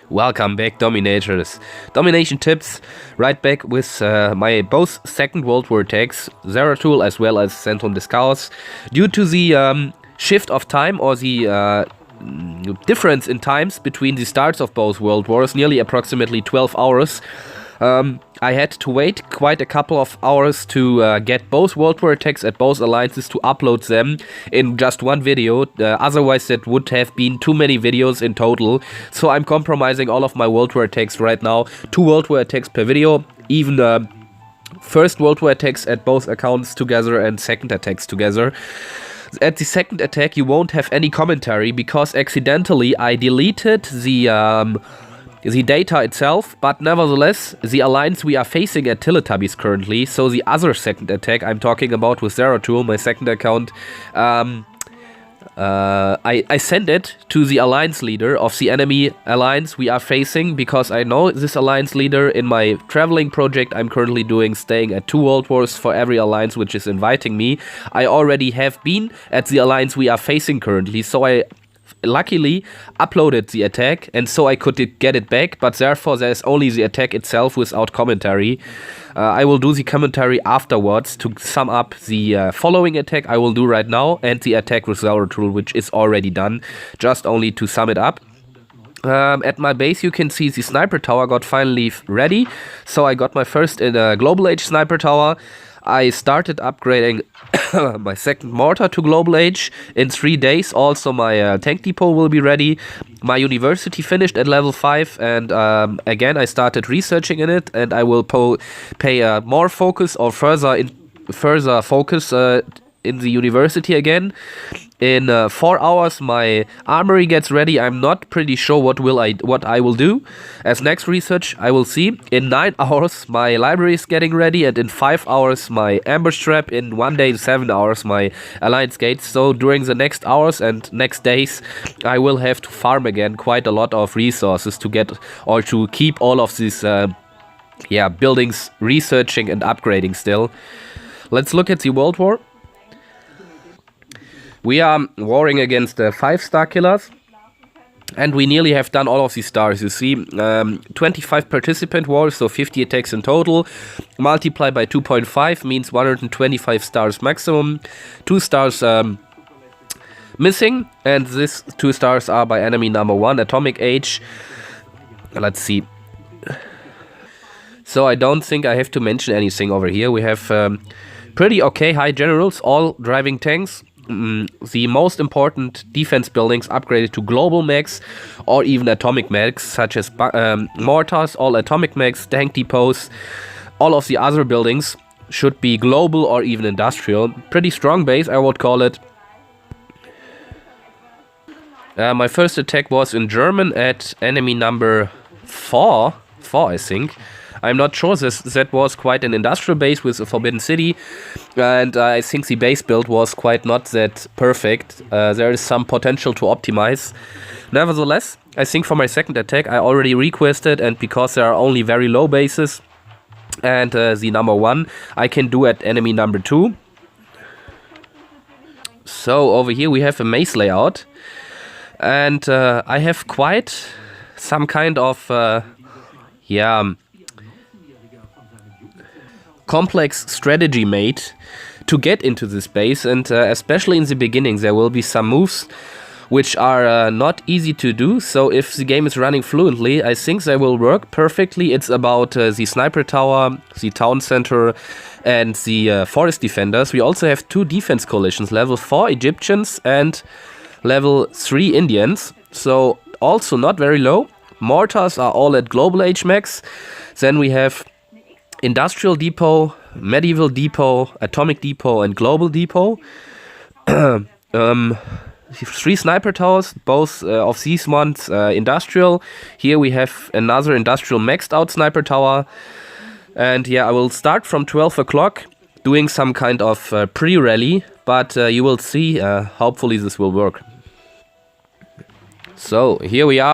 Welcome back, Dominators. Domination tips, right back with my both Second World War attacks, Zeratul as well as Centrum des Chaos. Due to the shift of time or the difference in times between the starts of both World Wars, nearly approximately 12 hours, I had to wait quite a couple of hours to get both World War attacks at both alliances to upload them in just one video. Otherwise that would have been too many videos in total. So I'm compromising all of my World War attacks right now. 2 World War attacks per video, even first World War attacks at both accounts together and second attacks together. At the second attack you won't have any commentary because accidentally I deleted the data itself, but nevertheless, the alliance we are facing at Teletubbies currently, so the other second attack I'm talking about with Zeratul, my second account, I send it to the alliance leader of the enemy alliance we are facing, because I know this alliance leader in my traveling project I'm currently doing, staying at 2 World Wars for every alliance which is inviting me. I already have been at the alliance we are facing currently, so I luckily uploaded the attack and so I could get it back, but therefore there's only the attack itself without commentary. I will do the commentary afterwards to sum up the following attack I will do right now and the attack with Zeratul, which is already done, just only to sum it up. At my base you can see the sniper tower got finally ready, so I got my first Global Age sniper tower. I started upgrading my second mortar to Global Age in 3 days. Also my tank depot will be ready. My university finished at level 5 and again I started researching in it, and I will pay more focus or further focus in the university again. In 4 hours my armory gets ready. I'm not pretty sure what I will do as next research. I will see. In 9 hours my library is getting ready, and in 5 hours my ambush trap. In 1 day 7 hours my alliance gates. So during the next hours and next days I will have to farm again quite a lot of resources to get or to keep all of these buildings researching and upgrading still. Let's look at the World War. We are warring against 5-star killaz, and we nearly have done all of these stars. You see, 25 participant wars, so 50 attacks in total. Multiply by 2.5 means 125 stars maximum. 2 stars missing, and these 2 stars are by enemy number 1, Atomic Age. Let's see. So I don't think I have to mention anything over here. We have pretty okay high generals, all driving tanks. The most important defense buildings upgraded to global mechs or even atomic mechs, such as mortars, all atomic mechs, tank depots. All of the other buildings should be global or even industrial. Pretty strong base, I would call it. My first attack was in German at enemy number 4 I think. I'm not sure, that was quite an industrial base with a Forbidden City, and I think the base build was quite not that perfect. There is some potential to optimize. Nevertheless, I think for my second attack I already requested, and because there are only very low bases and the number 1 I can do at enemy number 2. So over here we have a maze layout, and I have quite some kind of complex strategy made to get into this base, and especially in the beginning there will be some moves which are not easy to do. So if the game is running fluently, I think they will work perfectly. It's about the sniper tower, the town center, and the forest defenders. We also have 2 defense coalitions, level 4 Egyptians and level 3 Indians, so also not very low. Mortars are all at Global Age max. Then we have Industrial Depot, Medieval Depot, Atomic Depot, and Global Depot. 3 sniper towers, both of these ones industrial. Here we have another industrial maxed out sniper tower. And I will start from 12 o'clock doing some kind of pre-rally, but you will see, hopefully this will work. So here we are.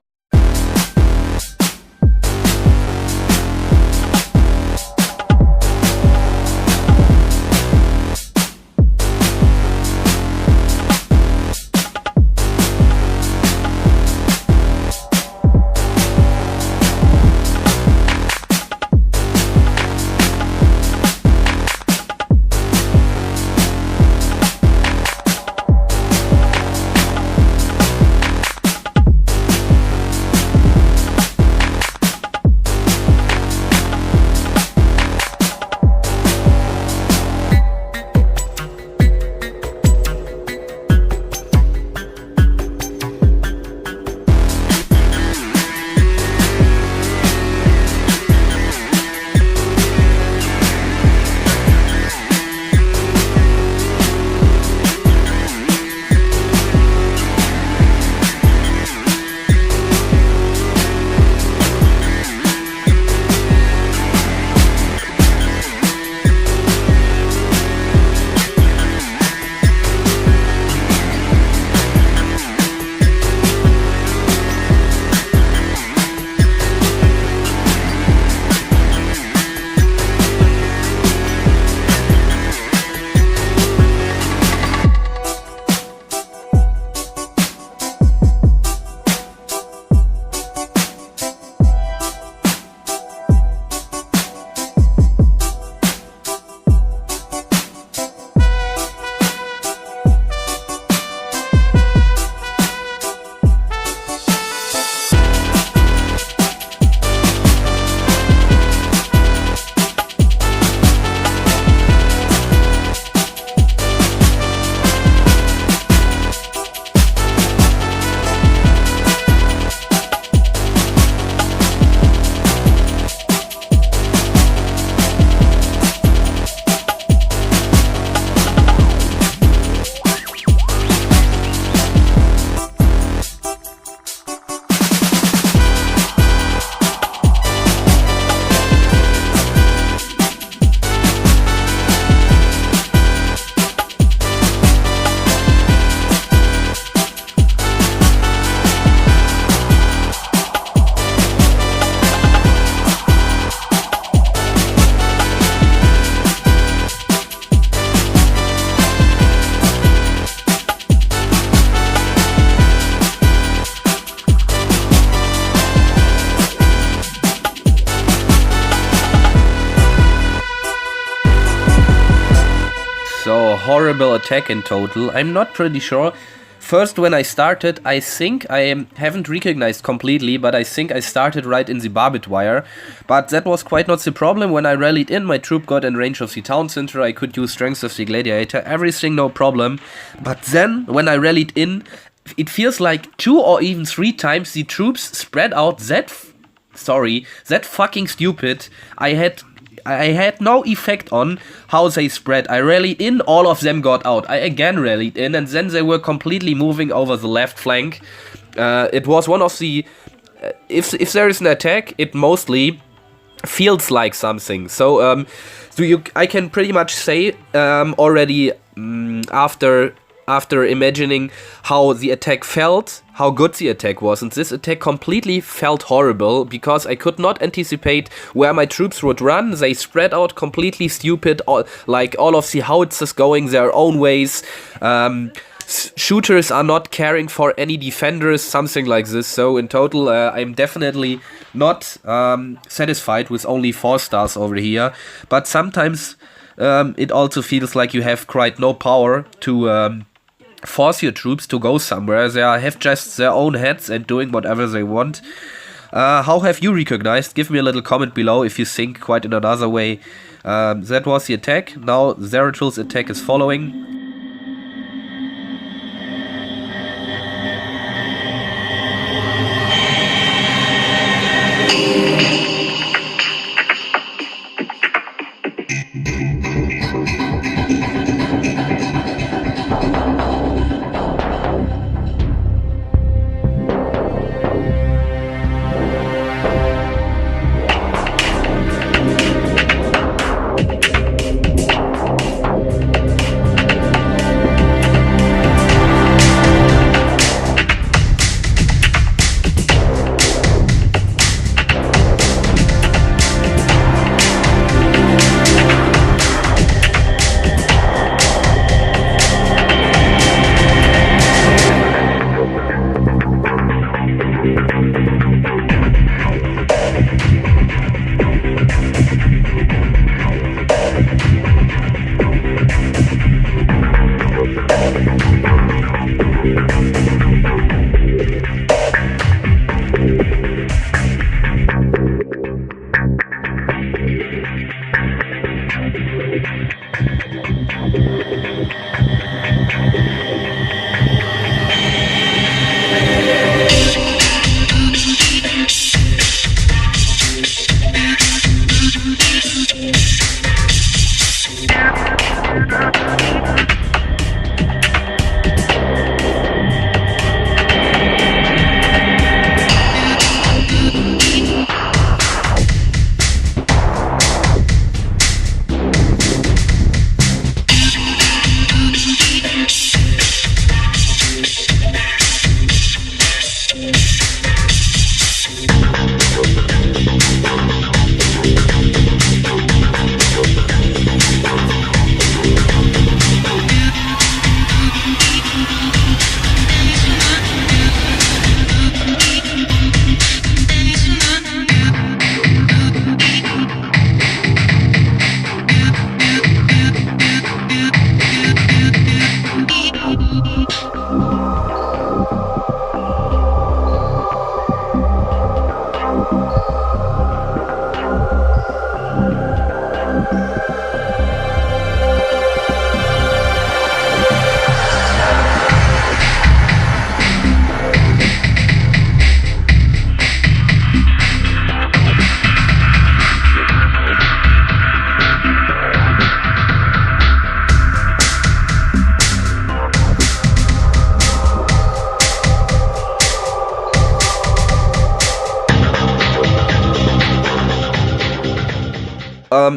horrible attack in total. I'm not pretty sure. First, when I started, I think I haven't recognized completely, but I think I started right in the barbed wire. But that was quite not the problem. When I rallied in, my troop got in range of the town center. I could use strength of the gladiator, everything no problem. But then, when I rallied in, it feels like 2 or even 3 times the troops spread out that fucking stupid. I had no effect on how they spread. I rallied in, all of them got out. I again rallied in, and then they were completely moving over the left flank. It was one of the... if there is an attack, it mostly feels like something. So I can pretty much say already after imagining how the attack felt, how good the attack was. And this attack completely felt horrible, because I could not anticipate where my troops would run. They spread out completely stupid, like all of the howitzers going their own ways. Shooters are not caring for any defenders, something like this. So in total, I'm definitely not satisfied with only 4 stars over here. But sometimes it also feels like you have quite no power to force your troops to go somewhere. They have just their own heads and doing whatever they want. How have you recognized? Give me a little comment below if you think quite in another way. That was the attack. Now Zeratul's attack is following.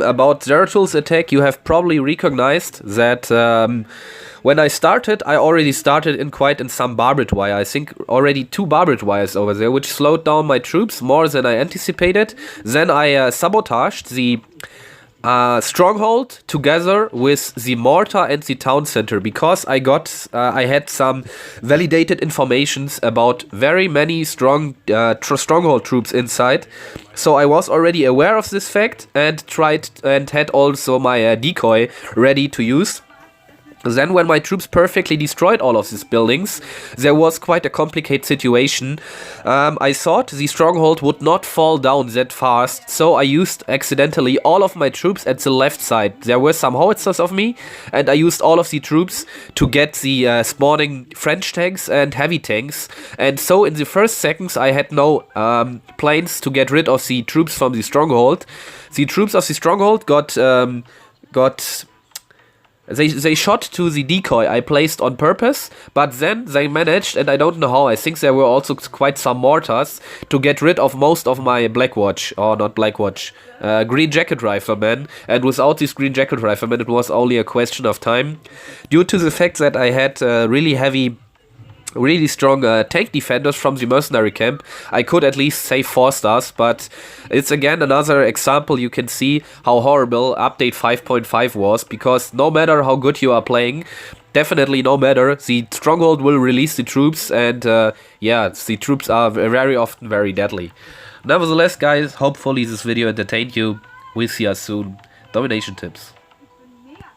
About Zeratul's attack, you have probably recognized that when I started, I already started in some barbed wire. I think already 2 barbed wires over there, which slowed down my troops more than I anticipated. Then I sabotaged the stronghold together with the mortar and the town center, because I had some validated informations about very many stronghold troops inside. So I was already aware of this fact and had also my decoy ready to use. Then when my troops perfectly destroyed all of these buildings, there was quite a complicated situation. I thought the stronghold would not fall down that fast, so I used accidentally all of my troops at the left side. There were some howitzers of me, and I used all of the troops to get the spawning French tanks and heavy tanks. And so in the first seconds I had no planes to get rid of the troops from the stronghold. The troops of the stronghold They shot to the decoy I placed on purpose, but then they managed, and I don't know how, I think there were also quite some mortars, to get rid of most of my Green Jacket Riflemen, and without these Green Jacket Riflemen it was only a question of time. Due to the fact that I had really strong tank defenders from the mercenary camp, I could at least save 4 stars, but it's again another example you can see how horrible update 5.5 was, because no matter how good you are playing, definitely no matter, the stronghold will release the troops, and yeah, the troops are very often very deadly. Nevertheless, guys, hopefully this video entertained you. We'll see us soon. Domination tips.